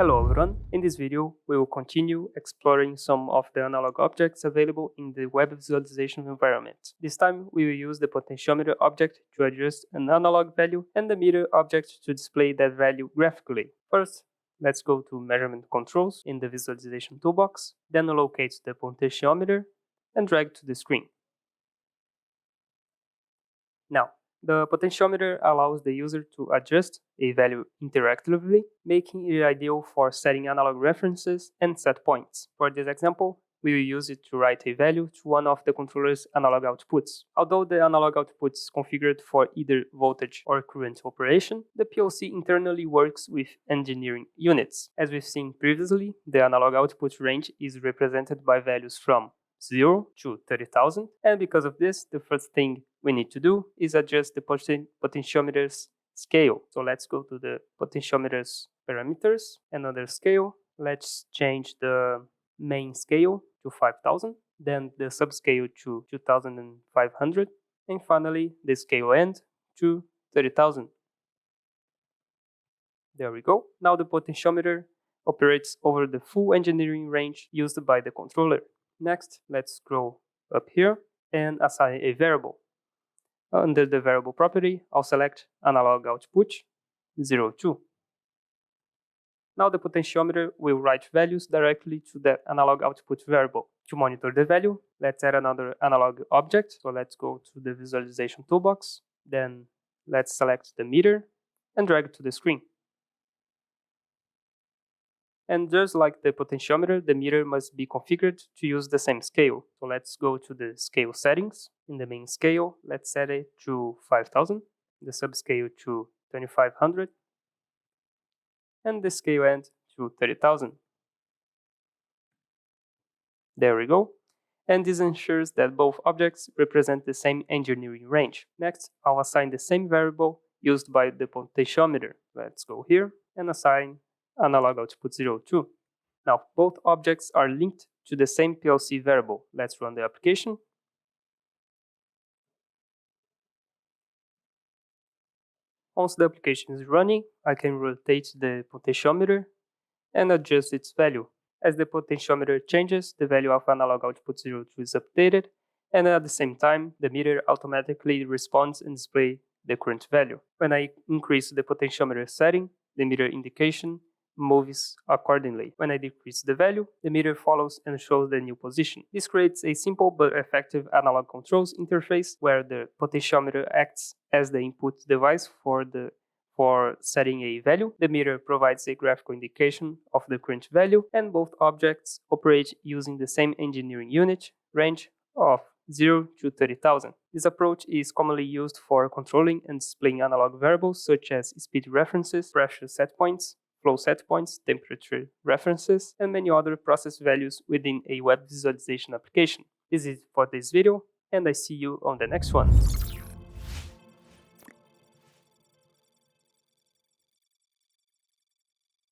Hello everyone, in this video we will continue exploring some of the analog objects available in the web visualization environment. This time we will use the potentiometer object to adjust an analog value and the meter object to display that value graphically. First, let's go to measurement controls in the visualization toolbox, then locate the potentiometer and drag to the screen. Now, the potentiometer allows the user to adjust a value interactively, making it ideal for setting analog references and set points. For this example, we will use it to write a value to one of the controller's analog outputs. Although the analog output is configured for either voltage or current operation, the PLC internally works with engineering units. As we've seen previously, the analog output range is represented by values from 0 to 30,000, and because of this, the first thing we need to do is adjust the potentiometer's scale. So let's go to the potentiometer's parameters, another scale. Let's change the main scale to 5,000, then the subscale to 2,500, and finally the scale end to 30,000. There we go. Now the potentiometer operates over the full engineering range used by the controller. Next, let's scroll up here and assign a variable. Under the variable property, I'll select analog output 02. Now the potentiometer will write values directly to the analog output variable. To monitor the value, let's add another analog object. So let's go to the visualization toolbox. Then let's select the meter and drag it to the screen. And just like the potentiometer, the meter must be configured to use the same scale. So let's go to the scale settings. In the main scale, let's set it to 5,000, the subscale to 2,500, and the scale end to 30,000. There we go. And this ensures that both objects represent the same engineering range. Next, I'll assign the same variable used by the potentiometer. Let's go here and assign analog output 02. Now, both objects are linked to the same PLC variable. Let's run the application. Once the application is running, I can rotate the potentiometer and adjust its value. As the potentiometer changes, the value of analog output 02 is updated, and at the same time, the meter automatically responds and displays the current value. When I increase the potentiometer setting, the meter indication moves accordingly. When I decrease the value, the meter follows and shows the new position. This creates a simple but effective analog controls interface where the potentiometer acts as the input device for setting a value. The meter provides a graphical indication of the current value, and both objects operate using the same engineering unit range of 0 to 30,000. This approach is commonly used for controlling and displaying analog variables such as speed references, pressure set points, flow set points, temperature references, and many other process values within a web visualization application. This is it for this video, and I see you on the next one.